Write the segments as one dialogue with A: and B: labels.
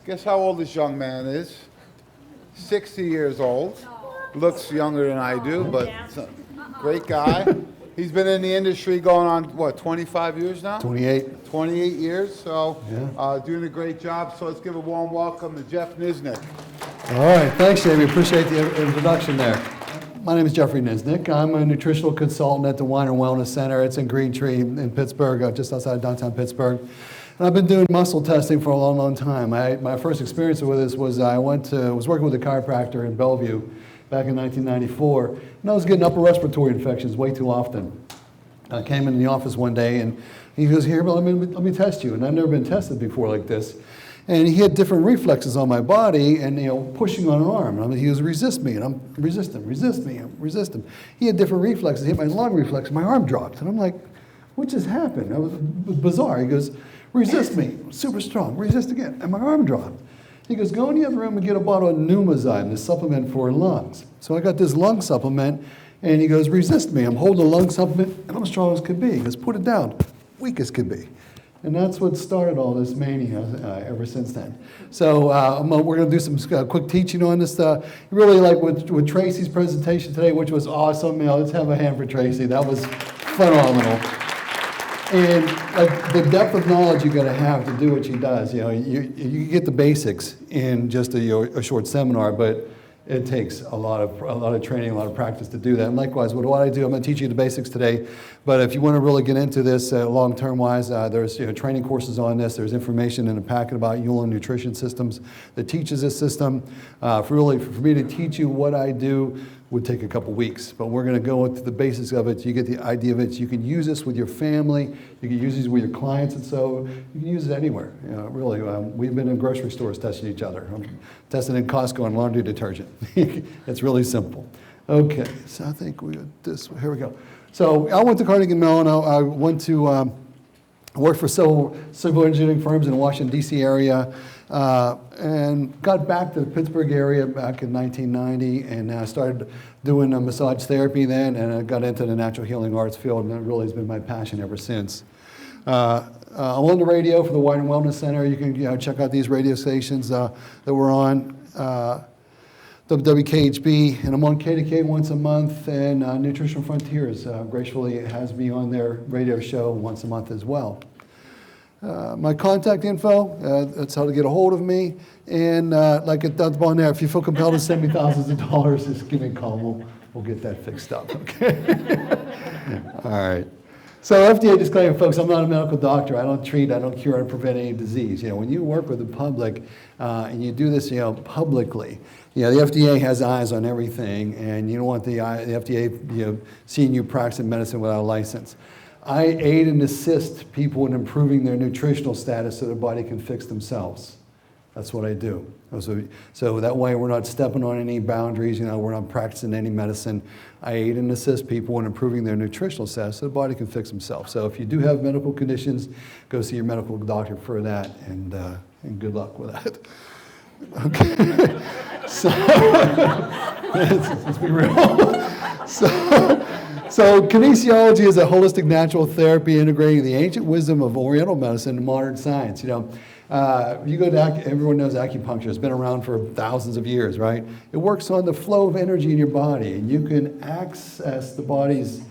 A: Guess how old this young man is? 60 years old. Looks younger than I do, but great guy. He's been in the industry going on, what, 25 years now?
B: 28.
A: 28 years, so
B: Yeah.
A: doing a great job. So let's give a warm welcome to Jeff Niznik.
B: All right, thanks, Jamie. Appreciate the introduction there. My name is Jeffery Niznik. I'm a nutritional consultant at the Wine and Wellness Center. It's in Green Tree in Pittsburgh, just outside downtown Pittsburgh. And I've been doing muscle testing for a long, long time. My first experience with this was I was working with a chiropractor in Bellevue back in 1994, and I was getting upper respiratory infections way too often. I came in the office one day, and he goes, "Here, but let me test you." And I've never been tested before like this. And he had different reflexes on my body, and pushing on an arm. I mean, he was resist me, and I'm resist him. He had different reflexes. He had my lung reflex, my arm dropped, and I'm like, "What just happened?" It was bizarre. He goes, "Resist me, super strong, resist again," and my arm dropped. He goes, "Go in the other room and get a bottle of Pneumozyme, the supplement for lungs." So I got this lung supplement, and he goes, "Resist me." I'm holding the lung supplement, and I'm as strong as could be. He goes, "Put it down," weak as could be. And that's what started all this mania ever since then. So we're going to do some quick teaching on this. Really like with Tracy's presentation today, which was awesome. Let's have a hand for Tracy. That was phenomenal. And like the depth of knowledge you got to have to do what she does. You get the basics in just a short seminar, but it takes a lot of training, a lot of practice to do that. And likewise, what do I do? I'm going to teach you the basics today. But if you want to really get into this long-term wise, there's training courses on this. There's information in a packet about Yulin Nutrition Systems that teaches this system. For me to teach you what I do would take a couple weeks, but we're going to go into the basics of it so you get the idea of it. So you can use this with your family, you can use this with your clients, and so you can use it anywhere. Really, we've been in grocery stores testing each other. I'm testing in Costco on laundry detergent. It's really simple. Okay, so I think we got this. Here we go. So I went to Carnegie Mellon. I went to work for several civil engineering firms in the Washington, D.C. area. And got back to the Pittsburgh area back in 1990, and I started doing massage therapy then, and I got into the natural healing arts field, and that really has been my passion ever since. I'm on the radio for the Wine and Wellness Center. You can check out these radio stations that we're on, WKHB, and I'm on KDK once a month, and Nutritional Frontiers gracefully has me on their radio show once a month as well. My contact info, that's how to get a hold of me. And like it does on there, if you feel compelled to send me thousands of dollars, just give me a call. We'll get that fixed up, okay? All right. So FDA disclaimer, folks, I'm not a medical doctor. I don't treat, I don't cure, I don't prevent any disease. When you work with the public and you do this, publicly, the FDA has eyes on everything, and you don't want the FDA, seeing you practicing medicine without a license. I aid and assist people in improving their nutritional status so their body can fix themselves. That's what I do. So that way we're not stepping on any boundaries, we're not practicing any medicine. I aid and assist people in improving their nutritional status so the body can fix themselves. So if you do have medical conditions, go see your medical doctor for that, and good luck with that. Okay. So, let's be real. So kinesiology is a holistic natural therapy integrating the ancient wisdom of Oriental medicine and modern science. You go to everyone knows acupuncture. It's been around for thousands of years, right? It works on the flow of energy in your body, and you can access the body's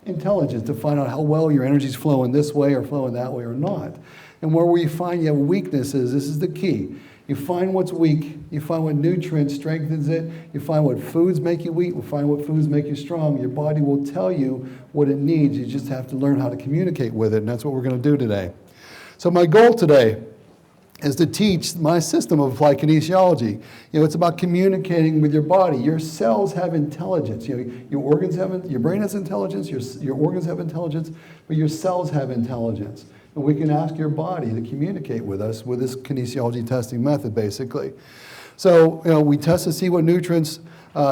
B: intelligence to find out how well your energy is flowing this way or flowing that way or not. And where we find you have weaknesses, this is the key. You find what's weak, you find what nutrient strengthens it, you find what foods make you weak, you find what foods make you strong. Your body will tell you what it needs. You just have to learn how to communicate with it, and that's what we're going to do today. So my goal today is to teach my system of applied kinesiology. It's about communicating with your body. Your cells have intelligence. Your organs have, your brain has intelligence, your organs have intelligence, but your cells have intelligence. And we can ask your body to communicate with us with this kinesiology testing method, basically. So, we test to see what nutrients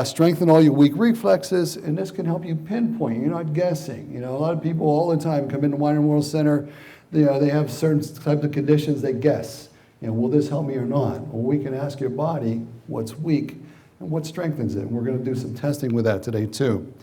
B: strengthen all your weak reflexes, and this can help you pinpoint. You're not guessing. A lot of people all the time come into Wine and World Center. They have certain types of conditions. They guess. Will this help me or not? Well, we can ask your body what's weak and what strengthens it. And we're going to do some testing with that today, too.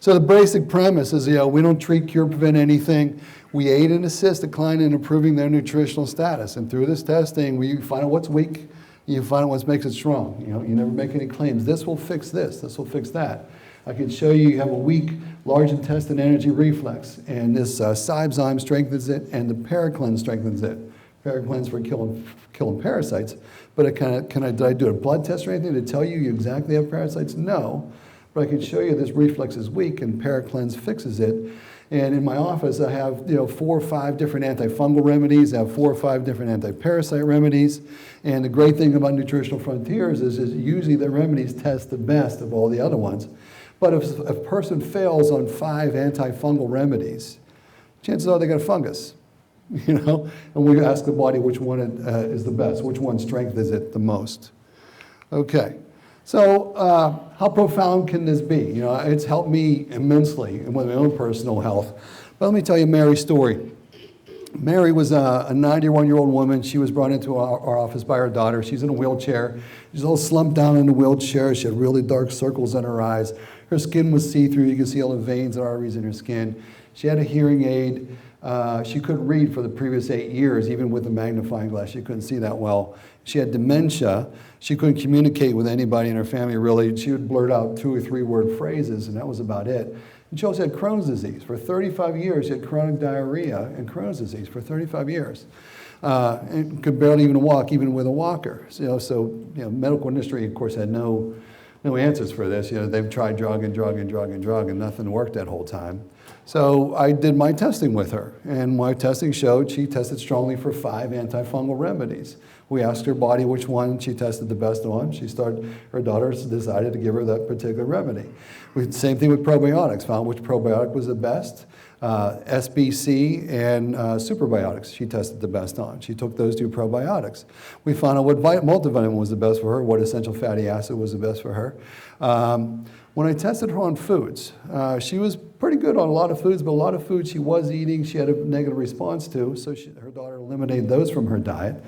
B: So the basic premise is, we don't treat, cure, prevent anything. We aid and assist the client in improving their nutritional status. And through this testing, we find out what's weak, you find out what makes it strong. You never make any claims. This will fix this will fix that. I can show you have a weak large intestine energy reflex, and this Cybezyme strengthens it, and the Paracleanse strengthens it. Paracleanse for killing parasites. But did I do a blood test or anything to tell you exactly have parasites? No. But I can show you this reflex is weak, and Paracleanse fixes it. And in my office, I have 4 or 5 different antifungal remedies. I have 4 or 5 different anti-parasite remedies. And the great thing about Nutritional Frontiers is usually the remedies test the best of all the other ones. But if a person fails on 5 antifungal remedies, chances are they got a fungus, And we ask the body which one is the best, which one strengthens it the most. Okay, so how profound can this be? It's helped me immensely with my own personal health. But let me tell you Mary's story. Mary was a 91-year-old woman. She was brought into our office by her daughter. She's in a wheelchair. She's all slumped down in the wheelchair. She had really dark circles in her eyes. Her skin was see-through. You could see all the veins and arteries in her skin. She had a hearing aid. She couldn't read for the previous 8 years, even with a magnifying glass. She couldn't see that well. She had dementia. She couldn't communicate with anybody in her family, really. She would blurt out 2 or 3 word phrases, and that was about it. And she also had Crohn's disease. For 35 years, she had chronic diarrhea and Crohn's disease for 35 years. And could barely even walk, even with a walker. Medical industry, of course, had no answers for this. They've tried drug, and nothing worked that whole time. So I did my testing with her, and my testing showed she tested strongly for 5 antifungal remedies. We asked her body which one she tested the best on. Her daughter decided to give her that particular remedy. Same thing with probiotics, found which probiotic was the best. SBC and superbiotics she tested the best on. She took those 2 probiotics. We found out what multivitamin was the best for her, what essential fatty acid was the best for her. When I tested her on foods, she was pretty good on a lot of foods, but a lot of foods she was eating, she had a negative response to, so her daughter eliminated those from her diet.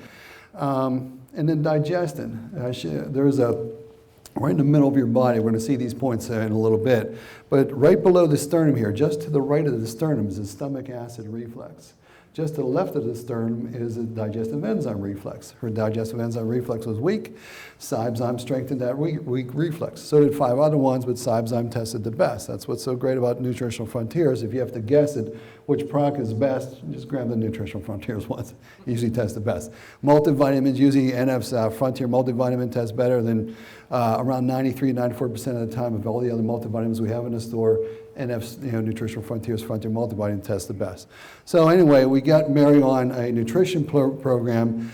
B: And then digestion. There's right in the middle of your body, we're going to see these points in a little bit, but right below the sternum here, just to the right of the sternum is the stomach acid reflex. Just to the left of the sternum is a digestive enzyme reflex. Her digestive enzyme reflex was weak. Cybezyme strengthened that weak reflex. So did 5 other ones, but Cybezyme tested the best. That's what's so great about Nutritional Frontiers. If you have to guess which product is best, just grab the Nutritional Frontiers ones. Usually test the best. Multivitamins, usually NF's Frontier multivitamin tests better than around 93-94% of the time of all the other multivitamins we have in the store. NF's, Nutritional Frontiers Frontier multivitamin tests the best. So anyway, we got Mary on a nutrition program.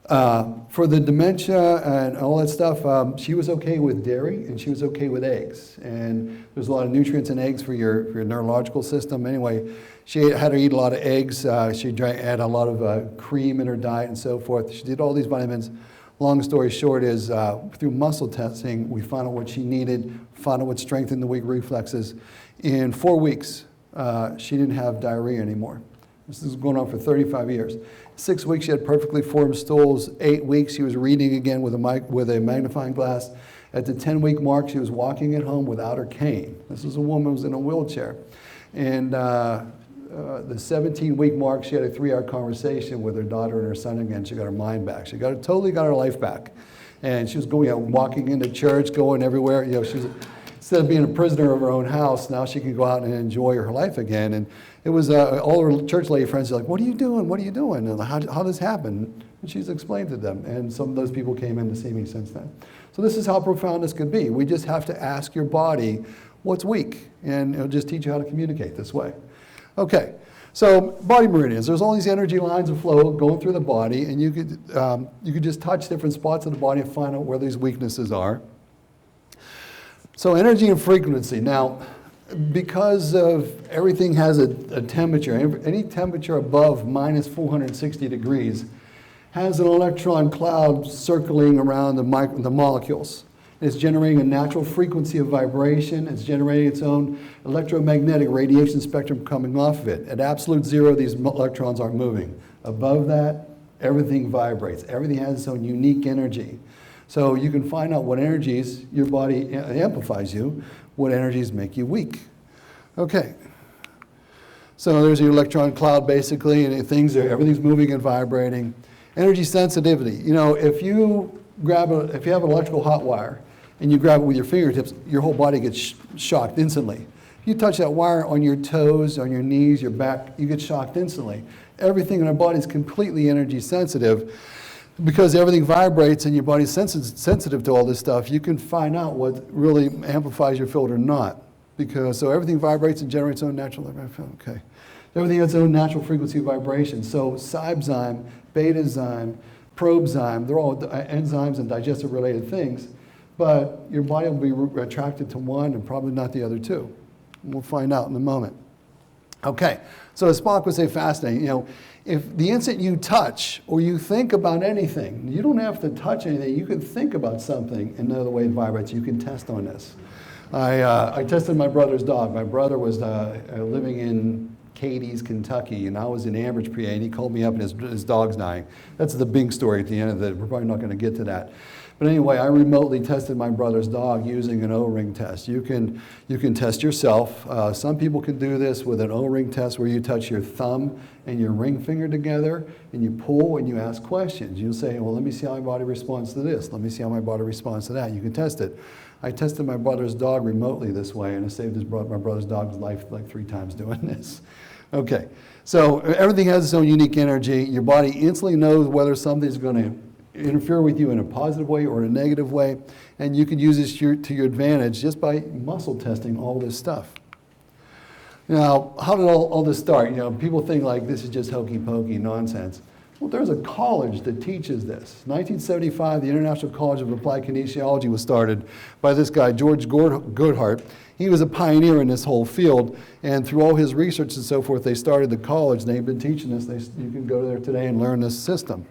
B: For the dementia and all that stuff, she was okay with dairy and she was okay with eggs. And there's a lot of nutrients in eggs for your neurological system. Anyway, she had her eat a lot of eggs. She had a lot of cream in her diet and so forth. She did all these vitamins. Long story short is through muscle testing, we found out what she needed, found out what strengthened the weak reflexes. In 4 weeks, she didn't have diarrhea anymore. This is going on for 35 years. 6 weeks, she had perfectly formed stools. 8 weeks, she was reading again with a magnifying glass. At the 10-week mark, she was walking at home without her cane. This was a woman who was in a wheelchair. And the 17-week mark, she had a 3-hour conversation with her daughter and her son again. She got her mind back. She totally got her life back. And she was going out, walking into church, going everywhere. She's instead of being a prisoner of her own house, now she can go out and enjoy her life again. And it was all her church lady friends are like, "What are you doing? What are you doing? And how does this happen?" And she's explained to them. And some of those people came in to see me since then. So this is how profound this could be. We just have to ask your body what's weak, and it'll just teach you how to communicate this way. Okay, so body meridians. There's all these energy lines of flow going through the body, and you could just touch different spots of the body and find out where these weaknesses are. So energy and frequency. Now, because of everything has a temperature, any temperature above minus 460 degrees has an electron cloud circling around the molecules. It's generating a natural frequency of vibration. It's generating its own electromagnetic radiation spectrum coming off of it. At absolute zero, these electrons aren't moving. Above that, everything vibrates. Everything has its own unique energy. So you can find out what energies your body amplifies you, what energies make you weak. Okay. So there's your electron cloud basically, and everything's moving and vibrating. Energy sensitivity. You know, if you have an electrical hot wire and you grab it with your fingertips, your whole body gets shocked instantly. If you touch that wire on your toes, on your knees, your back, you get shocked instantly. Everything in our body is completely energy sensitive. Because everything vibrates and your body's sensitive to all this stuff, you can find out what really amplifies your field or not. So everything vibrates and generates its own natural, okay. Everything has its own natural frequency vibration. So cybezyme, betazyme, probezyme, they're all enzymes and digestive related things, but your body will be attracted to one and probably not the other two. We'll find out in a moment. Okay, so as Spock would say, fascinating, you know, if the instant you touch or you think about anything, you don't have to touch anything, you can think about something and know the way it vibrates. You can test on this. I tested my brother's dog. My brother was living in Cadiz, Kentucky, and I was in Ambridge, PA, and he called me up and his dog's dying. That's the big story at the end of it. We're probably not going to get to that. But anyway, I remotely tested my brother's dog using an O-ring test. You can test yourself. Some people can do this with an O-ring test where you touch your thumb and your ring finger together and you pull and you ask questions. You'll say, well, let me see how my body responds to this. Let me see how my body responds to that. You can test it. I tested my brother's dog remotely this way, and I saved my brother's dog's life like 3 times doing this. Okay, so everything has its own unique energy. Your body instantly knows whether something's going to interfere with you in a positive way or in a negative way, and you can use this to your advantage just by muscle testing all this stuff. Now, how did all this start? You know, people think like this is just hokey pokey nonsense. Well, there's a college that teaches this. 1975, the International College of Applied Kinesiology was started by this guy, George Goodhart. He was a pioneer in this whole field, and through all his research and so forth, they started the college, and they've been teaching this. You can go there today and learn this system.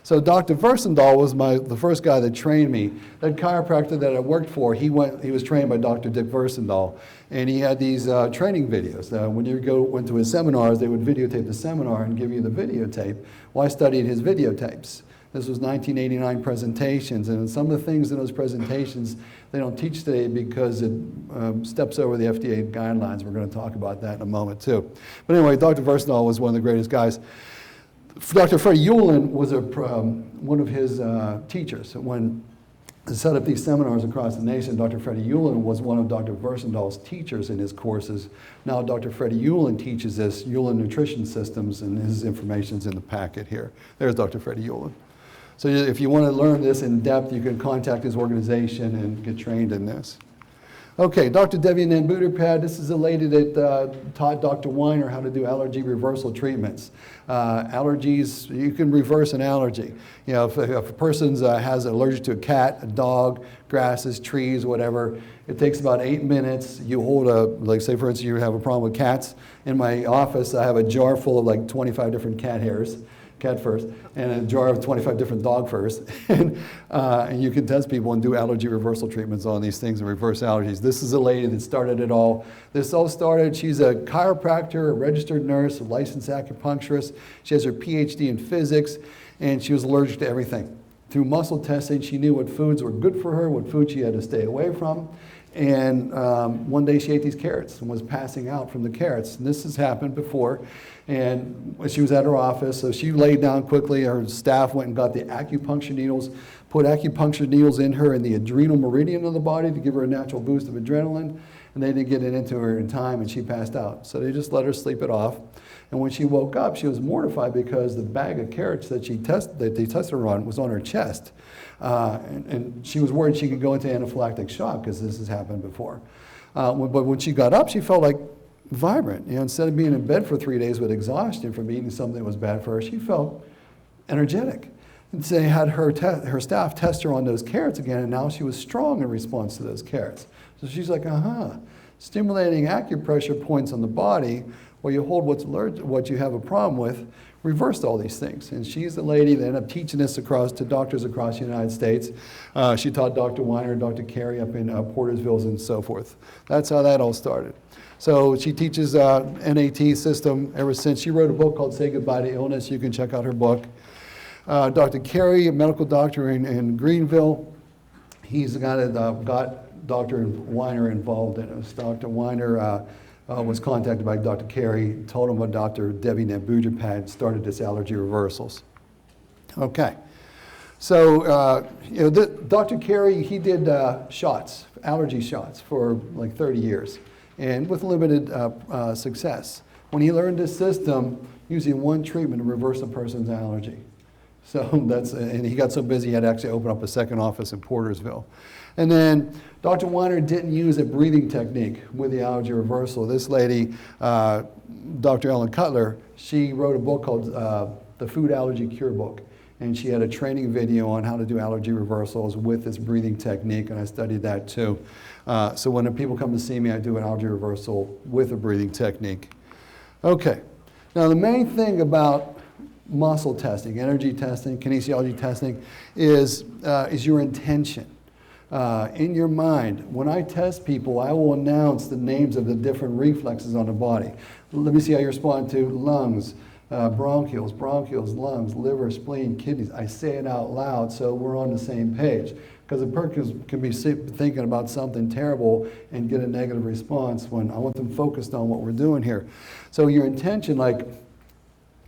B: So Dr. Versendahl was the first guy that trained me. That chiropractor that I worked for, he was trained by Dr. Dick Versendahl, and he had these training videos. When you went to his seminars, they would videotape the seminar and give you the videotape. Well, I studied his videotapes. This was 1989 presentations, and some of the things in those presentations they don't teach today because it steps over the FDA guidelines. We're going to talk about that in a moment too. But anyway, Dr. Versendahl was one of the greatest guys. Dr. Freddie Ullin was one of his teachers. When they set up these seminars across the nation, Dr. Freddie Ullin was one of Dr. Versendahl's teachers in his courses. Now Dr. Freddie Ullin teaches this, Ullin Nutrition Systems, and his information's in the packet here. There's Dr. Freddie Ullin. So if you want to learn this in depth, you can contact his organization and get trained in this. Okay, Dr. Debbie Namboodirpad, this is a lady that taught Dr. Weiner how to do allergy reversal treatments. Allergies, you can reverse an allergy. You know, if a person has an allergy to a cat, a dog, grasses, trees, whatever, it takes about 8 minutes. You hold like say for instance you have a problem with cats. In my office I have a jar full of like 25 different cat furs, and a jar of 25 different dog furs. And you can test people and do allergy reversal treatments on these things and reverse allergies. This is a lady that started it all. This all started, she's a chiropractor, a registered nurse, a licensed acupuncturist. She has her PhD in physics, and she was allergic to everything. Through muscle testing, she knew what foods were good for her, what food she had to stay away from. And one day she ate these carrots and was passing out from the carrots. And this has happened before. And she was at her office, so she laid down quickly. Her staff went and got the acupuncture needles, put acupuncture needles in her in the adrenal meridian of the body to give her a natural boost of adrenaline. And they didn't get it into her in time, and she passed out. So they just let her sleep it off. And when she woke up, she was mortified because the bag of carrots that they tested her on was on her chest. And she was worried she could go into anaphylactic shock because this has happened before. But when she got up, she felt like vibrant. You know, instead of being in bed for 3 days with exhaustion from eating something that was bad for her, she felt energetic. And so they had her staff test her on those carrots again, and now she was strong in response to those carrots. So she's like, stimulating acupressure points on the body where you hold what you have a problem with, reversed all these things. And she's the lady that ended up teaching this to doctors across the United States. She taught Dr. Weiner, Dr. Carey up in Portersville and so forth. That's how that all started. So she teaches NAT system ever since. She wrote a book called Say Goodbye to Illness. You can check out her book. Dr. Carey, a medical doctor in Greenville, he's the guy that got Dr. Weiner involved in it. Dr. Weiner was contacted by Dr. Carey, told him what Dr. Debbie Nambudra had started this allergy reversals. Okay. So, Dr. Carey, he did shots, allergy shots for like 30 years, and with limited success. When he learned this system, using one treatment to reverse a person's allergy. So and he got so busy he had to actually open up a second office in Portersville. And then Dr. Weiner didn't use a breathing technique with the allergy reversal. This lady, Dr. Ellen Cutler, she wrote a book called The Food Allergy Cure Book. And she had a training video on how to do allergy reversals with this breathing technique, and I studied that too. So when people come to see me, I do an allergy reversal with a breathing technique. Okay, now the main thing about muscle testing, energy testing, kinesiology testing is your intention. In your mind, when I test people, I will announce the names of the different reflexes on the body. Let me see how you respond to lungs, bronchioles, lungs, liver, spleen, kidneys. I say it out loud so we're on the same page. Because a person can be thinking about something terrible and get a negative response when I want them focused on what we're doing here. So your intention, like,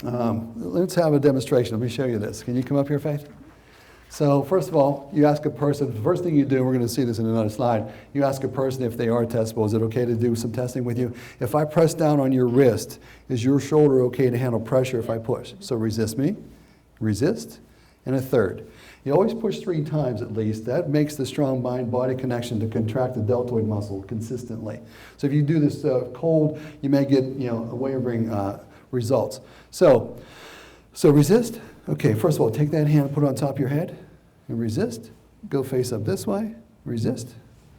B: let's have a demonstration. Let me show you this. Can you come up here, Faith? So first of all, you ask a person, the first thing you do, we're going to see this in another slide, you ask a person if they are testable. Is it okay to do some testing with you? If I press down on your wrist, is your shoulder okay to handle pressure if I push? So resist me, resist, and a third. You always push 3 times at least. That makes the strong mind-body connection to contract the deltoid muscle consistently. So if you do this cold, you may get wavering results. So resist. Okay, first of all, take that hand and put it on top of your head and resist. Go face up this way. Resist.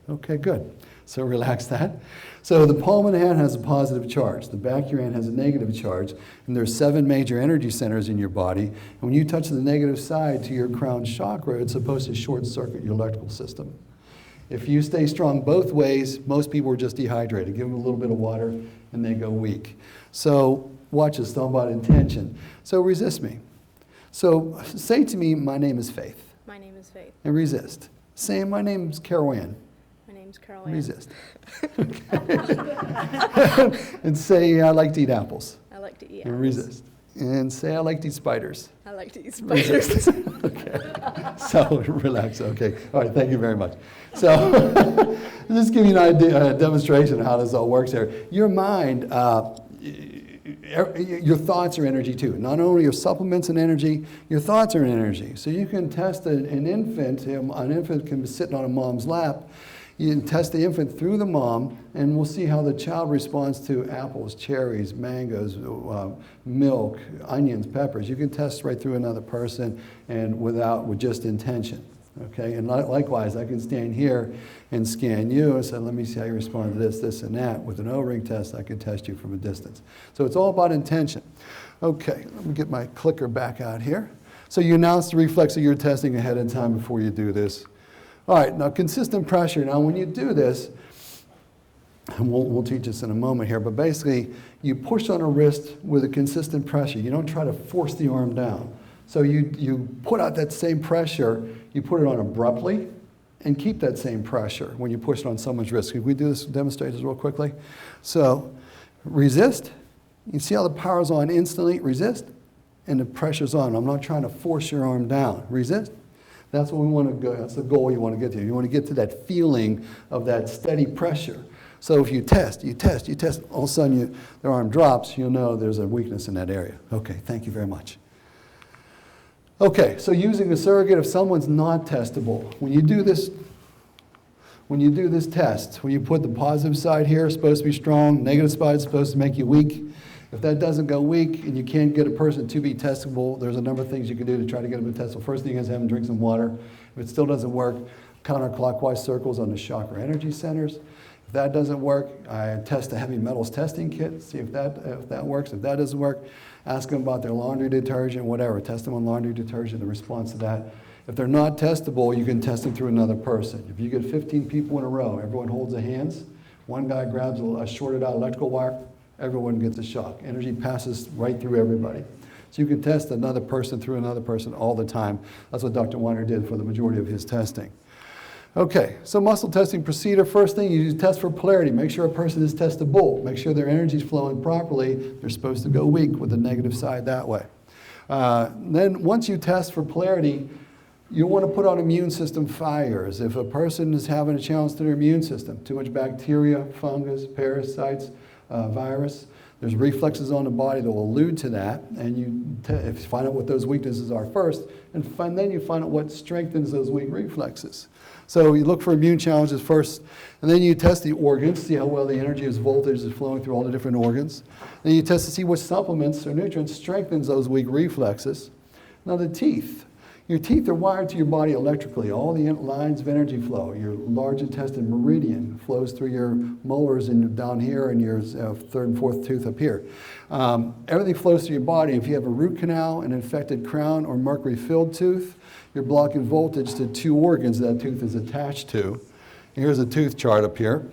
B: Okay, good. So relax that. So the palm of the hand has a positive charge. The back of your hand has a negative charge. And there's 7 major energy centers in your body. And when you touch the negative side to your crown chakra, it's supposed to short circuit your electrical system. If you stay strong both ways, most people are just dehydrated. Give them a little bit of water and they go weak. So watch this, talking about intention. So resist me. So say to me, my name is Faith.
C: My name is Faith.
B: And resist. Say, my name is Carol Ann.
C: My name's Carol Ann.
B: Resist. And say, I like to eat apples.
C: I like to eat
B: And
C: apples.
B: resist. And say, I like to eat spiders.
C: I like to eat spiders.
B: Resist. Okay. So relax. Okay. All right. Thank you very much. So just give you an idea, a demonstration of how this all works here. Your mind, your thoughts are energy too. Not only your supplements and energy, your thoughts are energy. So you can test an infant. An infant can be sitting on a mom's lap. You can test the infant through the mom, and we'll see how the child responds to apples, cherries, mangoes, milk, onions, peppers. You can test right through another person and with just intention. Okay, and likewise, I can stand here and scan you and say, let me see how you respond to this, this, and that. With an O-ring test, I can test you from a distance. So it's all about intention. Okay, let me get my clicker back out here. So you announce the reflex that you're testing ahead of time before you do this. All right, now consistent pressure. Now when you do this, and we'll teach this in a moment here, but basically you push on a wrist with a consistent pressure. You don't try to force the arm down. So you put out that same pressure, you put it on abruptly, and keep that same pressure when you push it on someone's wrist. Can we do this, demonstrate this real quickly? So resist. You see how the power's on instantly? Resist. And the pressure's on. I'm not trying to force your arm down. Resist. That's what we want to go. That's the goal you want to get to. You want to get to that feeling of that steady pressure. So if you test, all of a sudden their arm drops, you'll know there's a weakness in that area. Okay, thank you very much. Okay, so using a surrogate, if someone's not testable, when you do this test, when you put the positive side here, it's supposed to be strong, negative side is supposed to make you weak. If that doesn't go weak and you can't get a person to be testable, there's a number of things you can do to try to get them to testable. First thing is have them drink some water. If it still doesn't work, counterclockwise circles on the chakra energy centers. If that doesn't work, I test a heavy metals testing kit, see if that works. If that doesn't work, ask them about their laundry detergent, whatever. Test them on laundry detergent, the response to that. If they're not testable, you can test them through another person. If you get 15 people in a row, everyone holds their hands, one guy grabs a shorted out electrical wire, everyone gets a shock. Energy passes right through everybody. So you can test another person through another person all the time. That's what Dr. Weiner did for the majority of his testing. Okay, so muscle testing procedure, first thing you test for polarity. Make sure a person is testable. Make sure their energy is flowing properly. They're supposed to go weak with the negative side that way. Then once you test for polarity, you want to put on immune system fires. If a person is having a challenge to their immune system, too much bacteria, fungus, parasites, virus, there's reflexes on the body that will allude to that, and if you find out what those weaknesses are first, and then you find out what strengthens those weak reflexes. So you look for immune challenges first, and then you test the organs, see how well the energy is voltage is flowing through all the different organs. Then you test to see which supplements or nutrients strengthens those weak reflexes. Now the teeth. Your teeth are wired to your body electrically. All the lines of energy flow. Your large intestine meridian flows through your molars and down here and your third and fourth tooth up here. Everything flows through your body. If you have a root canal, an infected crown, or mercury-filled tooth, you're blocking voltage to two organs that tooth is attached to. Here's a tooth chart up here.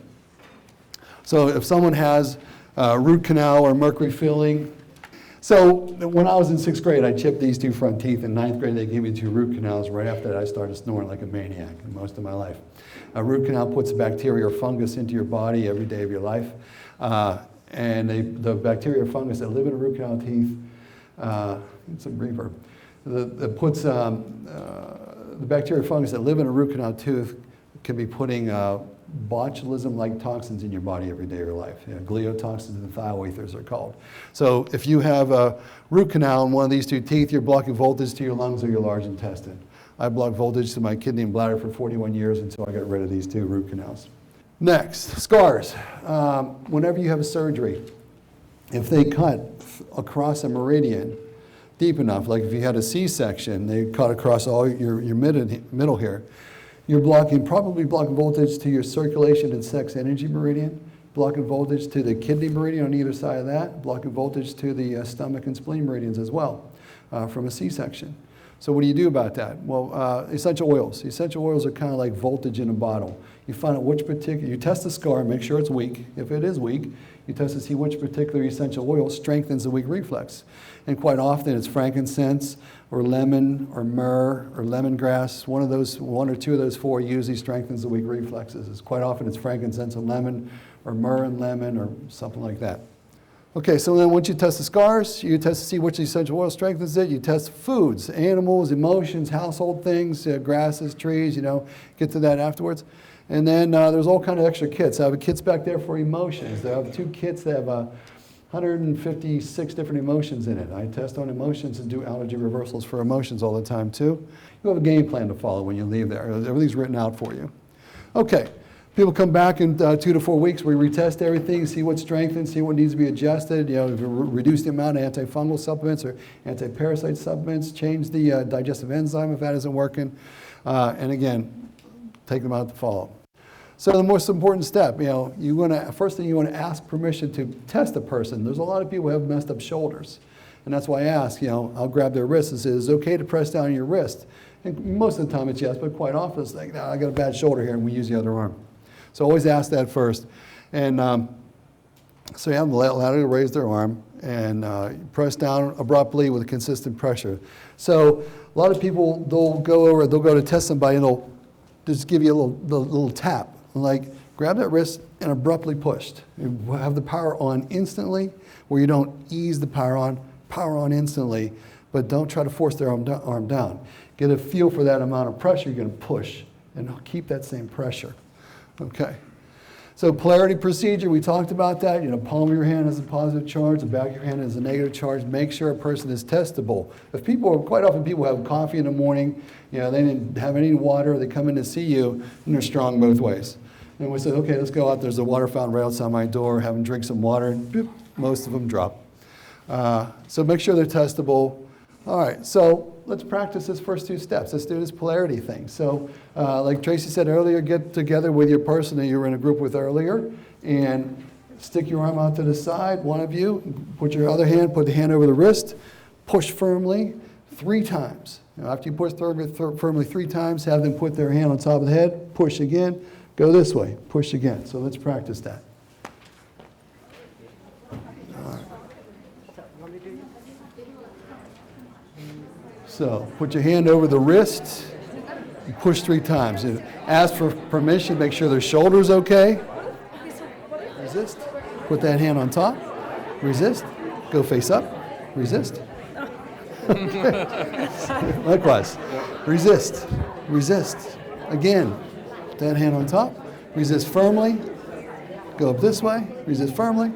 B: So if someone has a root canal or mercury filling, so when I was in 6th grade, I chipped these two front teeth. In 9th grade, they gave me 2 root canals. Right after that, I started snoring like a maniac most of my life. A root canal puts bacteria or fungus into your body every day of your life. And the bacteria or fungus that live in a root canal teeth, it's a reverb, the bacteria or fungus that live in a root canal tooth can be putting botulism-like toxins in your body every day of your life. Gliotoxins and thioethers are called. So if you have a root canal in one of these 2 teeth, you're blocking voltage to your lungs or your large intestine. I blocked voltage to my kidney and bladder for 41 years until I got rid of these 2 root canals. Next, scars. Whenever you have a surgery, if they cut across a meridian deep enough, like if you had a C-section, they cut across all your middle here, you're probably blocking voltage to your circulation and sex energy meridian, blocking voltage to the kidney meridian on either side of that, blocking voltage to the stomach and spleen meridians as well from a C-section. So what do you do about that? Well, essential oils. Essential oils are kind of like voltage in a bottle. You find out you test the scar, make sure it's weak. If it is weak, you test to see which particular essential oil strengthens the weak reflex. And quite often it's frankincense or lemon or myrrh or lemongrass. One or two of those 4 usually strengthens the weak reflexes. Quite often it's frankincense and lemon or myrrh and lemon or something like that. Okay, so then once you test the scars, you test to see which essential oil strengthens it. You test foods, animals, emotions, household things, grasses, trees, get to that afterwards. And then there's all kind of extra kits. I have kits back there for emotions. I have 2 kits that have 156 different emotions in it. I test on emotions and do allergy reversals for emotions all the time too. You have a game plan to follow when you leave there. Everything's written out for you. Okay. People come back in 2 to 4 weeks. We retest everything, see what's strengthened, see what needs to be adjusted. Reduce the amount of antifungal supplements or anti-parasite supplements. Change the digestive enzyme if that isn't working. And again, take them out to follow. So the most important step, first thing you want to ask permission to test a person. There's a lot of people who have messed up shoulders. And that's why I ask, I'll grab their wrist and say, is it okay to press down on your wrist? And most of the time it's yes, but quite often it's like, no, I got a bad shoulder here, and we use the other arm. So always ask that first. And so you have them allow them to raise their arm and press down abruptly with consistent pressure. So a lot of people, they'll go to test somebody and they'll just give you a little tap. Like grab that wrist and abruptly pushed. You have the power on instantly, where you don't ease the power on instantly, but don't try to force their arm down. Get a feel for that amount of pressure you're going to push and keep that same pressure. Okay. So polarity procedure, we talked about that. Palm of your hand has a positive charge, the back of your hand has a negative charge. Make sure a person is testable. Quite often people have coffee in the morning, they didn't have any water, they come in to see you, and they're strong both ways. And we said, okay, let's go out, there's a water fountain right outside my door, have them drink some water, and boop, most of them drop. So make sure they're testable. All right, so let's practice this first 2 steps. Let's do this polarity thing. So like Tracy said earlier, get together with your person that you were in a group with earlier and stick your arm out to the side, one of you. Put the hand over the wrist, push firmly 3 times. After you push firmly 3 times, have them put their hand on top of the head, push again, go this way, push again. So let's practice that. So put your hand over the wrist Push 3 times. And ask for permission, make sure their shoulder's okay. Resist. Put that hand on top. Resist. Go face up. Resist. Likewise. Resist. Resist. Again. Put that hand on top. Resist firmly. Go up this way. Resist firmly.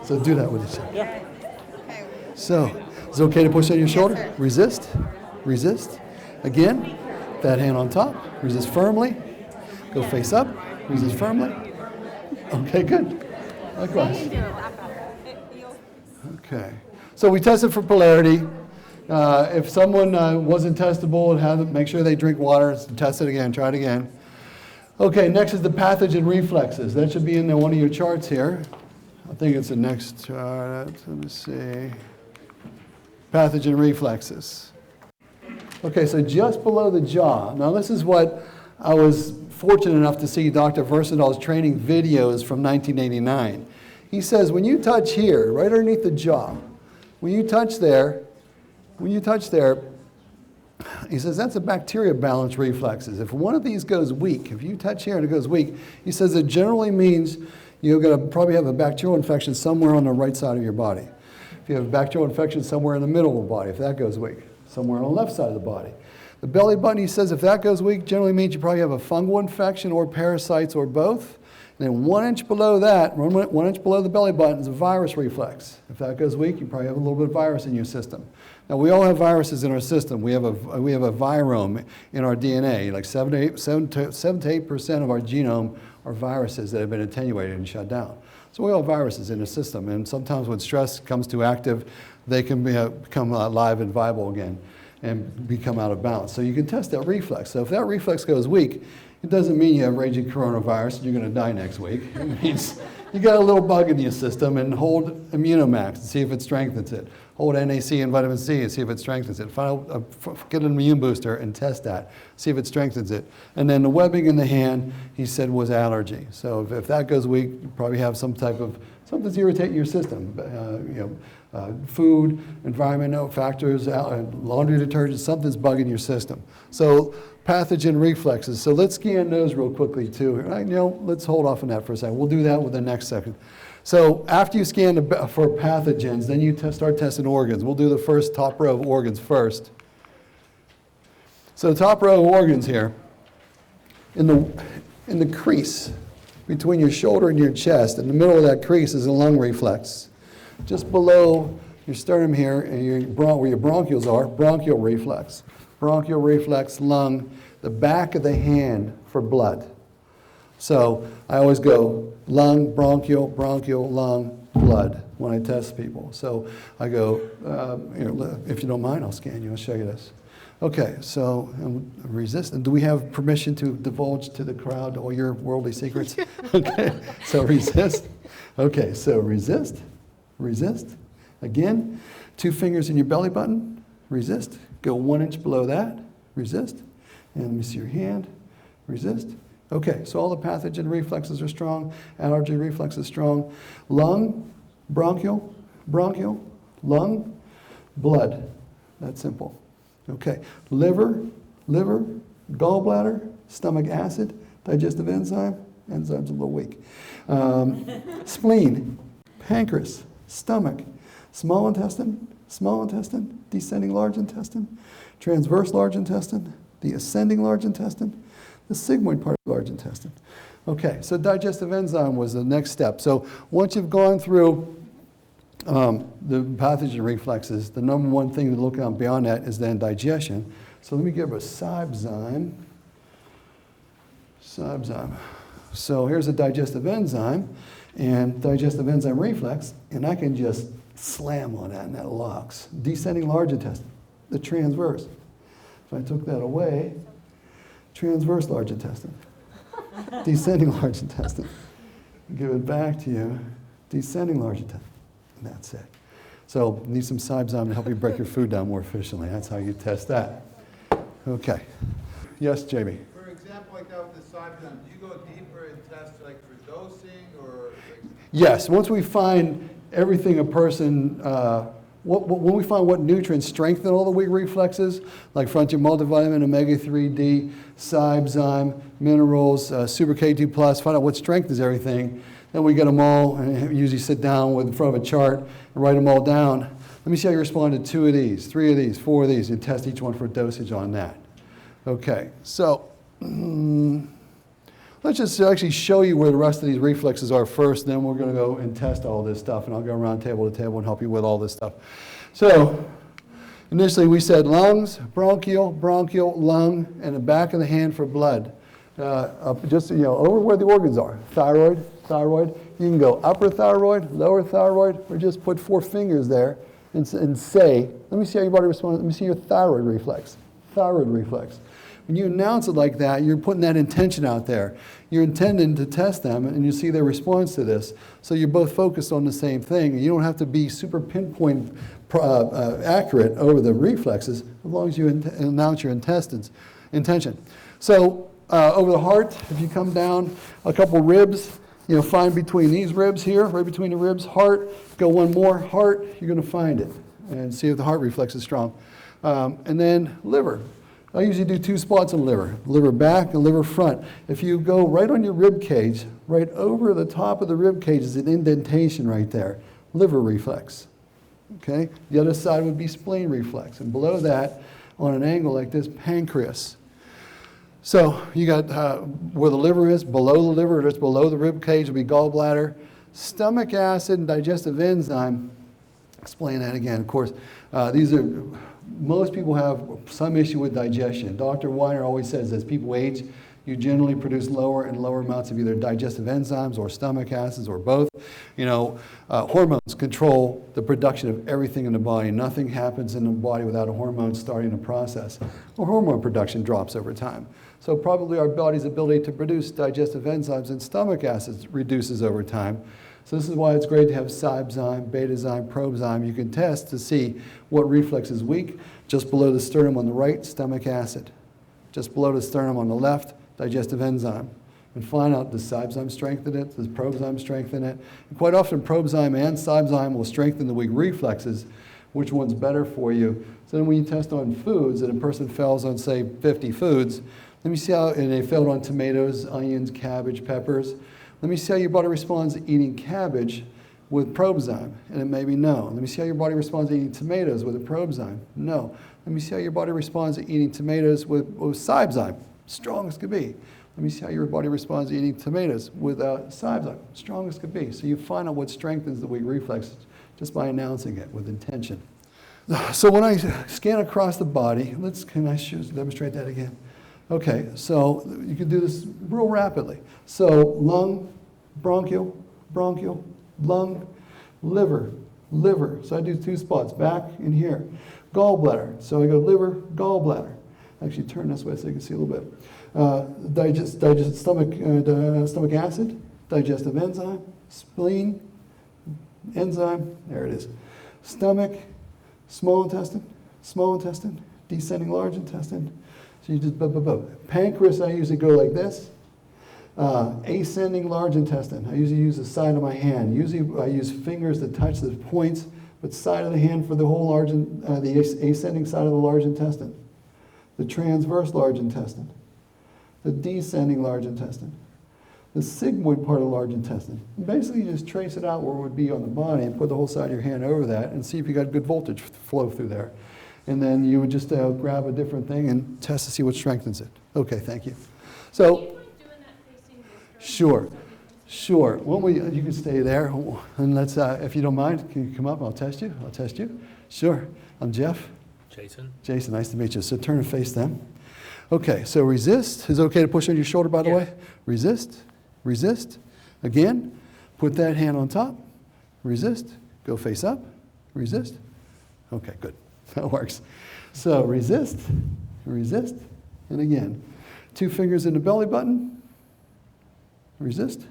B: So do that with each other. So, is it okay to push on your shoulder?
D: sir.
B: Resist. Resist. Again. That hand on top. Resist firmly. Go face up. Resist firmly. Okay, good. Likewise. Okay. So we tested for polarity. If someone wasn't testable, make sure they drink water. Test it again. Try it again. Okay, next is the pathogen reflexes. That should be in one of your charts here. I think it's the next chart. Let me see. Pathogen reflexes. Okay, so just below the jaw. Now this is what I was fortunate enough to see Dr. Versadal's training videos from 1989. He says when you touch here, right underneath the jaw, when you touch there, he says that's a bacteria balance reflexes. If one of these goes weak, if you touch here and it goes weak, he says it generally means you're going to probably have a bacterial infection somewhere on the right side of your body. If you have a bacterial infection somewhere in the middle of the body, if that goes weak, somewhere on the left side of the body. The belly button, he says, if that goes weak, generally means you probably have a fungal infection or parasites or both. And then 1 inch below that, 1 inch below the belly button is a virus reflex. If that goes weak, you probably have a little bit of virus in your system. Now, we all have viruses in our system. We have a virome in our DNA. Like 7 to 8% of our genome are viruses that have been attenuated and shut down. So we all have viruses in the system. And sometimes when stress comes too active, they can become live and viable again and become out of balance. So you can test that reflex. So if that reflex goes weak, it doesn't mean you have raging coronavirus and you're going to die next week. It means you got a little bug in your system, and hold Immunomax and see if it strengthens it. Hold NAC and vitamin C and see if it strengthens it. Get an immune booster and test that. See if it strengthens it. And then the webbing in the hand, he said, was allergy. So if that goes weak, you probably have some type of, something's irritating your system. Food, environmental factors, laundry detergent, something's bugging your system. So pathogen reflexes. So let's scan those real quickly too. Let's hold off on that for a second. We'll do that with the next second. So after you scan for pathogens, then you start testing organs. We'll do the first top row of organs first. So top row of organs here, in the crease between your shoulder and your chest, in the middle of that crease is a lung reflex. Just below your sternum here, and where your bronchioles are, bronchial reflex. Bronchial reflex, lung, the back of the hand for blood. So I always go lung, bronchial, lung, blood when I test people. So I go, if you don't mind, I'll scan you. I'll show you this. Okay, so resist. And do we have permission to divulge to the crowd all your worldly secrets? Okay, so resist. Okay, so resist. Resist. Again, 2 fingers in your belly button. Resist. Go 1 inch below that. Resist. And let me see your hand. Resist. Okay, so all the pathogen reflexes are strong. Allergy reflex is strong. Lung, bronchial, lung, blood. That's simple. Okay, liver, gallbladder, stomach acid, digestive enzyme's a little weak. Spleen, pancreas, stomach, small intestine, descending large intestine, transverse large intestine, the ascending large intestine, the sigmoid part of the large intestine. Okay, so digestive enzyme was the next step. So once you've gone through the pathogen reflexes, the number one thing to look at beyond that is then digestion. So let me give a Cybezyme. So here's a digestive enzyme and digestive enzyme reflex, and I can just slam on that and that locks. Descending large intestine, the transverse. If I took that away, transverse large intestine, descending large intestine. Give it back to you, descending large intestine. And that's it. So need some Cybezyme to help you break your food down more efficiently. That's how you test that. Okay. Yes, Jamie?
A: For example, like that with the Cybezyme, do you go deeper and test like for dosing or?
B: Yes. Once we find everything a person when we find what nutrients strengthen all the weak reflexes, like frontier multivitamin, omega-3D, cybe, minerals, super K2+, find out what strengthens everything, then we get them all, and usually sit down in front of a chart and write them all down. Let me see how you respond to 2 of these, 3 of these, 4 of these, and test each one for dosage on that. Okay, so let's just actually show you where the rest of these reflexes are first, then we're going to go and test all this stuff, and I'll go around table to table and help you with all this stuff. So initially we said lungs, bronchial, lung, and the back of the hand for blood. Just, over where the organs are. Thyroid. You can go upper thyroid, lower thyroid, or just put 4 fingers there and say, let me see how your body responds. Let me see your thyroid reflex. When you announce it like that, you're putting that intention out there. You're intending to test them, and you see their response to this. So you're both focused on the same thing. You don't have to be super pinpoint accurate over the reflexes, as long as you announce your intention. So over the heart, if you come down a couple ribs, find between these ribs here, right between the ribs, heart, go one more, heart, you're going to find it, and see if the heart reflex is strong. And then liver. I usually do 2 spots on liver back and liver front. If you go right on your rib cage, right over the top of the rib cage is an indentation right there, liver reflex. Okay? The other side would be spleen reflex, and below that, on an angle like this, pancreas. So you got where the liver is, below the liver, just below the rib cage will be gallbladder. Stomach acid and digestive enzyme, explain that again. Of course, most people have some issue with digestion. Dr. Weiner always says as people age, you generally produce lower and lower amounts of either digestive enzymes or stomach acids or both. Hormones control the production of everything in the body. Nothing happens in the body without a hormone starting the process. Well, hormone production drops over time. So probably our body's ability to produce digestive enzymes and stomach acids reduces over time. So this is why it's great to have cybe, beta-zyme, probe-zyme. You can test to see what reflex is weak. Just below the sternum on the right, stomach acid. Just below the sternum on the left, digestive enzyme. And find out, does cybe strengthen it? Does probe-zyme strengthen it? And quite often, probe-zyme and cybe will strengthen the weak reflexes. Which one's better for you? So then when you test on foods, and a person fails on, say, 50 foods, let me see how, and they failed on tomatoes, onions, cabbage, peppers. Let me see how your body responds to eating cabbage with probe-zyme, and it may be no. Let me see how your body responds to eating tomatoes with a probe-zyme. No. Let me see how your body responds to eating tomatoes with cybe, strong as could be. Let me see how your body responds to eating tomatoes with cybe, strong as could be. So you find out what strengthens the weak reflex just by announcing it with intention. So when I scan across the body, can I demonstrate that again? Okay, so you can do this real rapidly. So lung, bronchial, lung, liver. So I do 2 spots, back and here. Gallbladder, so I go liver, gallbladder. Actually turn this way so you can see a little bit. Stomach acid, digestive enzyme, spleen, enzyme, there it is. Stomach, small intestine, descending large intestine. So you just, pancreas, I usually go like this. Ascending large intestine, I usually use the side of my hand. Usually I use fingers that touch the points, but side of the hand for the whole the ascending side of the large intestine. The transverse large intestine. The descending large intestine. The sigmoid part of the large intestine. And basically you just trace it out where it would be on the body and put the whole side of your hand over that and see if you got good voltage flow through there. And then you would just grab a different thing and test to see what strengthens it. Okay, thank you. So, sure. You can stay there, and let's. If you don't mind, can you come up? I'll test you. Sure. I'm Jeff. Jason, nice to meet you. So turn and face them. Okay. So resist. Is it okay to push on your shoulder? By the way, resist. Again, put that hand on top. Resist. Go face up. Resist. Okay, good. That works. So resist, and again. 2 fingers in the belly button. Resist.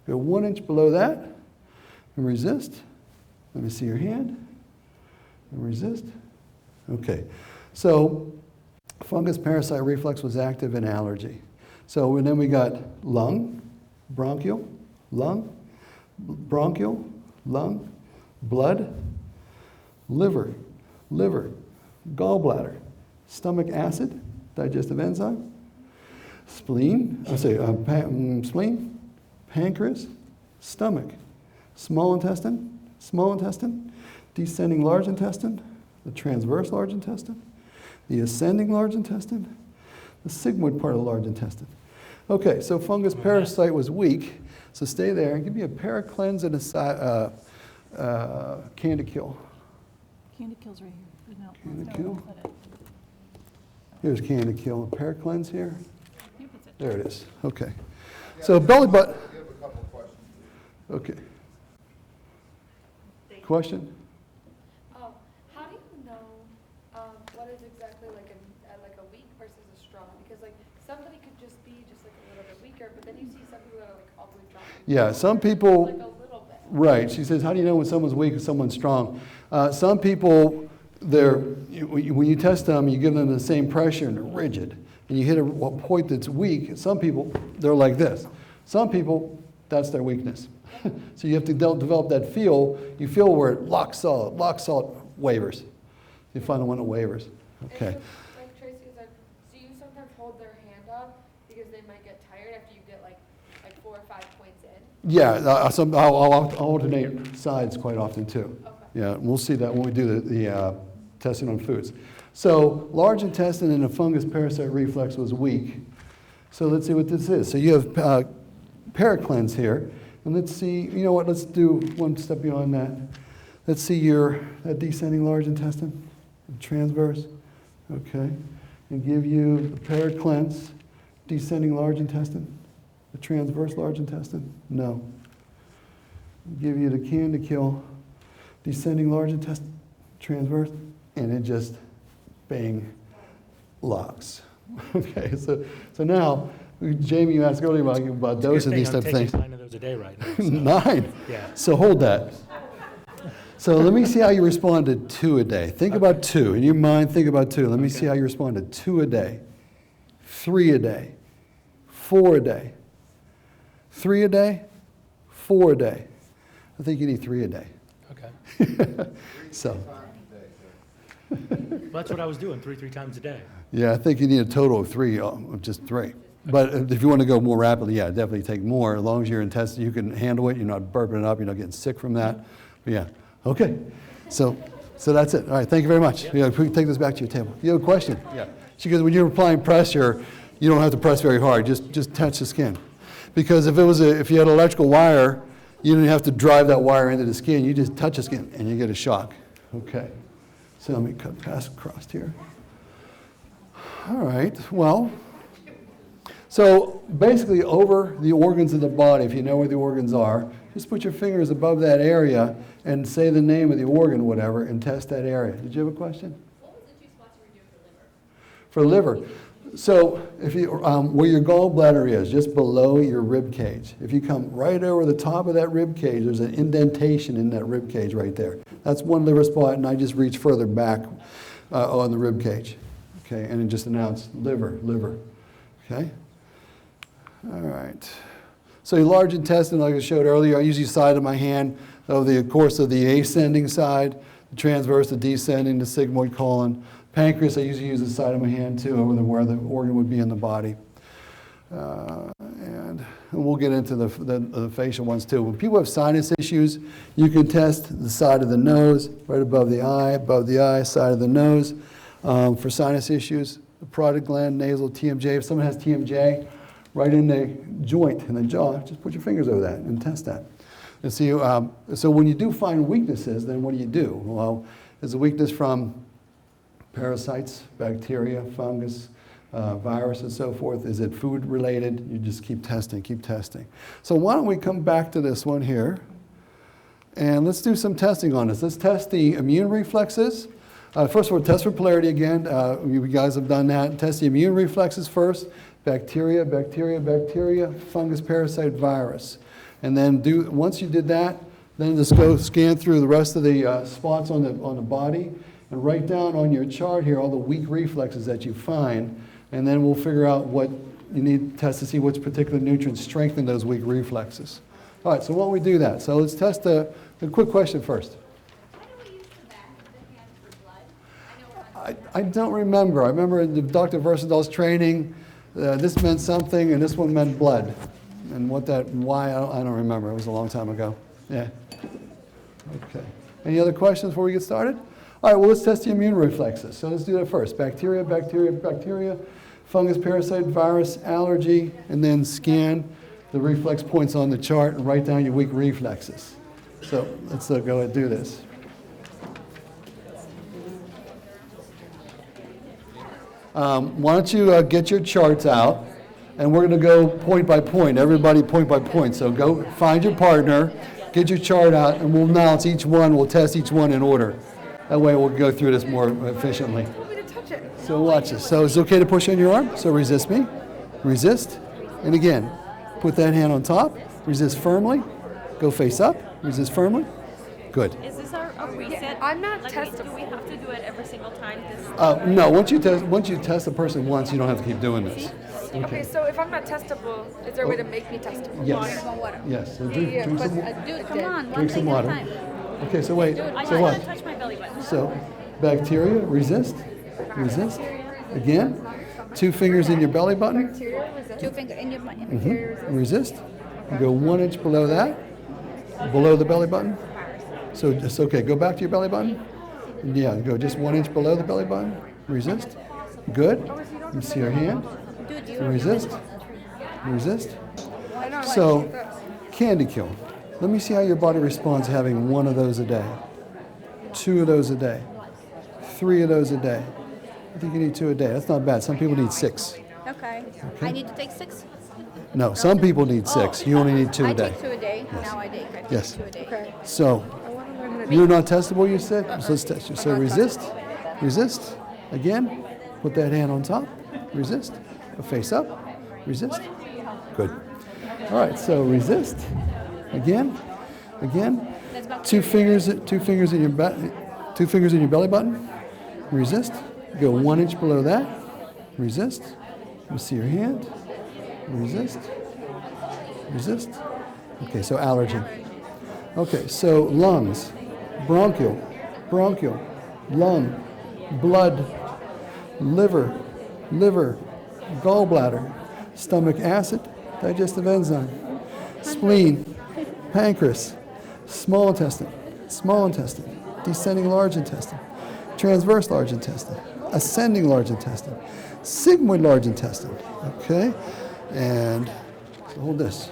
B: Go 1 inch below that, and resist. Let me see your hand. And resist. Okay. So fungus parasite reflex was active in allergy. So and then we got lung, bronchial, lung, blood, liver, gallbladder, stomach acid, digestive enzyme, spleen, spleen, pancreas, stomach, small intestine, descending large intestine, the transverse large intestine, the ascending large intestine, the sigmoid part of the large intestine. Okay, so fungus parasite was weak, so stay there and give me a paracleanse and a candikill.
D: Candikill's right here. No,
B: Candikill. Here's candikill. A paracleanse here. There it is. Okay. So belly button.
A: You have a couple of questions.
B: Okay. Question?
E: Oh, how do you know what is exactly like a weak versus a strong? Because like somebody could just be just like a little bit weaker, but then you see some people that are like all the way strong.
B: Yeah, some people.
E: Like a little bit.
B: Right. She says, how do you know when someone's weak and someone's strong? Some people, when you test them, you give them the same pressure and they're rigid. And you hit a point that's weak. Some people, they're like this. Some people, that's their weakness. So you have to develop that feel. You feel where it locks solid, wavers. You find the one that wavers. Okay.
E: And so, like Tracy said, do you sometimes hold their hand up because they might get tired after you get like 4 or 5 points in?
B: Yeah, I'll alternate sides quite often too.
E: Okay.
B: Yeah, we'll see that when we do the testing on foods. So large intestine and the fungus parasite reflex was weak. So let's see what this is. So you have paracleanse here. And let's see, you know what, let's do one step beyond that. Let's see that descending large intestine, transverse, okay. And give you the paracleanse, descending large intestine, the transverse large intestine, no. Give you the candikill, descending large intestine, transverse, and it just, bang, locks. Okay, so now, Jamie, you asked earlier about dosing these type of things.
F: I'm taking 9 of those a day right now. So.
B: 9?
F: Yeah.
B: So hold that. So let me see how you respond to 2 a day. Think about 2. In your mind, think about 2. Let me see how you respond to 2 a day, 3 a day, 4 a day, 3 a day, 4 a day. I think you need 3 a day.
F: Okay.
B: So,
F: Well, that's what I was doing, three times a day.
B: yeah, I think you need a total of 3, of just 3. But if you want to go more rapidly, yeah, definitely take more. As long as your intestine, you can handle it. You're not burping it up. You're not getting sick from that. But yeah, okay. So that's it. All right, thank you very much. Yeah, we can take this back to your table. You have a question? Yeah. She goes, when you're applying pressure, you don't have to press very hard. Just touch the skin. Because if you had an electrical wire, you didn't have to drive that wire into the skin. You just touch the skin and you get a shock. Okay. So let me pass across here. All right. Well. So basically over the organs of the body, if you know where the organs are, just put your fingers above that area and say the name of the organ, whatever, and test that area. Did you have a question?
D: What was the 2 spots you were doing for liver?
B: For liver. So if you, where your gallbladder is, just below your rib cage, if you come right over the top of that rib cage, there's an indentation in that rib cage right there. That's one liver spot, and I just reach further back on the rib cage. Okay, and then just announce liver. Okay? All right. So your large intestine, like I showed earlier, I use the side of my hand, of course of the ascending side, the transverse, the descending, the sigmoid colon. Pancreas, I usually use the side of my hand too, over where the organ would be in the body. And we'll get into the facial ones too. When people have sinus issues, you can test the side of the nose, right above the eye, side of the nose. For sinus issues, the parotid gland, nasal, TMJ. If someone has TMJ, right in the joint in the jaw, just put your fingers over that and test that. And see, so when you do find weaknesses, then what do? Well, is the weakness from parasites, bacteria, fungus, virus, and so forth? Is it food related? You just keep testing. So why don't we come back to this one here, and let's do some testing on this. Let's test the immune reflexes. First of all, test for polarity again. You guys have done that. Test the immune reflexes first. Bacteria, fungus, parasite, virus. And then once you did that, then just go scan through the rest of the spots on the body and write down on your chart here all the weak reflexes that you find, and then we'll figure out what you need to test to see which particular nutrients strengthen those weak reflexes. All right, so why don't we do that? So let's test the quick question first.
D: Why do we use the back of the
B: I don't remember. I remember in Dr. Versadol's training, this meant something and this one meant blood. And why, I don't remember. It was a long time ago. Yeah. Okay. Any other questions before we get started? All right, well, let's test the immune reflexes. So let's do that first. Bacteria, bacteria, bacteria, fungus, parasite, virus, allergy, and then scan the reflex points on the chart and write down your weak reflexes. So let's go ahead and do this. Why don't you get your charts out, and we're going to go point by point, everybody point by point. So go find your partner, get your chart out, and we'll announce each one, we'll test each one in order. That way we'll go through this more efficiently. So watch this. So it's okay to push on your arm, so resist me, resist, and again, put that hand on top, resist firmly, go face up, resist firmly, good.
G: Is this a reset?
E: I'm not
G: like,
E: testable.
G: Do we have to do it every single time?
B: No, once you test a person once, you don't have to keep doing this.
E: Okay, so if I'm not testable, is there a way to make me testable?
B: Yes.
C: Water.
B: Yes. So drink some,
C: Dude, come on, one
B: drink some
C: thing at a
B: water.
C: time.
B: Okay, so wait.
G: I
B: So
G: just want
B: what?
G: to touch my belly button.
B: So bacteria, resist, resist. Again, 2 fingers in your belly button,
C: 2 fingers in your butt.
B: resist. You go 1 inch below that, below the belly button. So just, okay, go back to your belly button. Yeah, go just 1 inch below the belly button, resist. Good. You see your hand, resist, resist. So, candy kill. Let me see how your body responds having 1 of those a day, 2 of those a day, 3 of those a day. I think you need 2 a day. That's not bad. Some people need 6.
C: Okay. I need to take 6?
B: No, some people need 6. You only need 2
C: I
B: a day.
C: take 2 a day. Now I take
B: Yes.
C: 2 a day.
E: Okay.
B: So, you're not testable, you said? So let's test you. So resist, resist. Again, put that hand on top, resist. Go face up, resist. Good. All right, so resist. Again, again. 2 fingers in your 2 fingers in your belly button. Resist. Go 1 inch below that. Resist. Let me see your hand. Resist. Resist. Okay, so allergy. Okay, so lungs, bronchial, bronchial, lung, blood, liver, gallbladder, stomach acid, digestive enzyme, spleen, pancreas, small intestine, descending large intestine, transverse large intestine, ascending large intestine, sigmoid large intestine. Okay, and so hold this.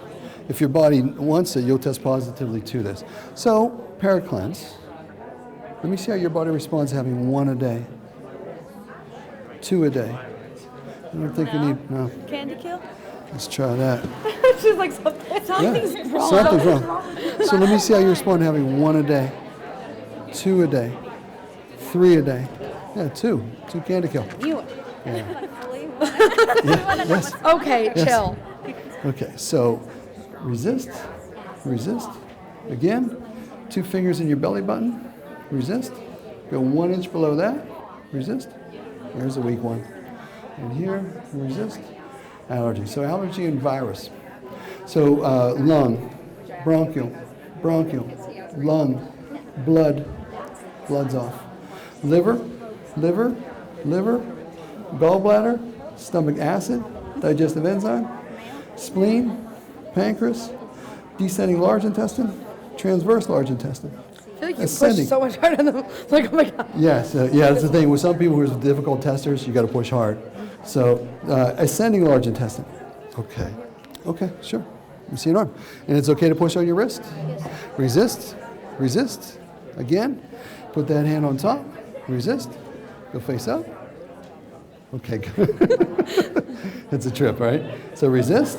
B: If your body wants it, you'll test positively to this. So, paracleanse. Let me see how your body responds to having 1 a day, 2 a day. I don't think you need, no.
G: Candy kill?
B: Let's try that.
G: She's like, something's wrong.
B: Something's wrong. So let me see how you respond to having 1 a day, 2 a day, 3 a day. Yeah, 2 candy kill.
C: You.
B: Yeah, yes.
E: Okay,
B: Yes.
E: chill.
B: Okay, so resist, resist. Again, 2 fingers in your belly button, resist. Go 1 inch below that, resist. There's a weak one. And here, resist. Allergy. So allergy and virus. So lung, bronchial, lung, blood's off. Liver, gallbladder, stomach acid, digestive enzyme, spleen, pancreas, descending large intestine, transverse large intestine.
E: I feel like you
B: Ascending.
E: push so much harder than like, oh my god.
B: Yes, yeah, that's the thing. With some people who are difficult testers, you got to push hard. So, ascending large intestine. Okay. Okay, sure. You see an arm. And it's okay to push on your wrist? Yes. Resist. Resist. Again. Put that hand on top. Resist. Go face up. Okay, good. It's a trip, right? So resist.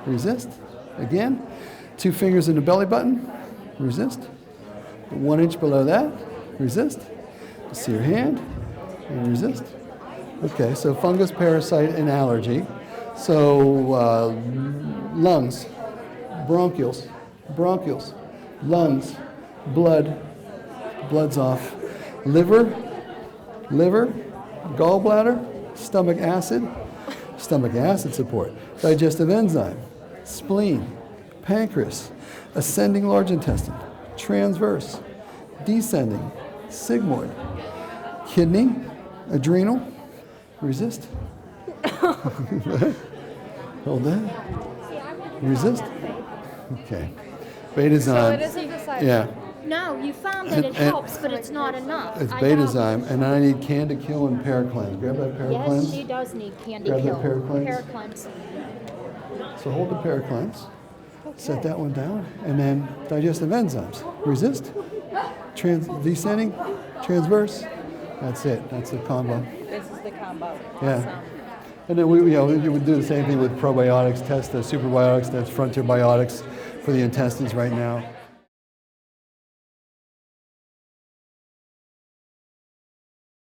B: Resist. Again. 2 fingers in the belly button. Resist. 1 inch below that. Resist. See your hand. And resist. Okay, so fungus, parasite, and allergy. So lungs, bronchials, lungs, blood's off. Liver, gallbladder, stomach acid support. Digestive enzyme, spleen, pancreas, ascending large intestine, transverse, descending, sigmoid, kidney, Adrenal. Resist. Hold that. Resist. Okay. Betazyme.
C: isn't the side.
B: Yeah.
H: No, you found that it helps, but it's not enough.
B: It's
H: I
B: betazyme, and I need Candikill and Paracleanse. Grab that
H: know.
B: Paracleanse.
H: Yes, she does need candy
B: Grab that
H: kill.
B: Paracleanse.
H: Paracleanse.
B: So hold the Paracleanse. Set that one down, and then digestive enzymes. Resist. Descending. Transverse. That's it. That's the combo.
G: This is the combo.
B: Yeah. And then you would do the same thing with probiotics. Test the superbiotics. That's frontier biotics for the intestines right now.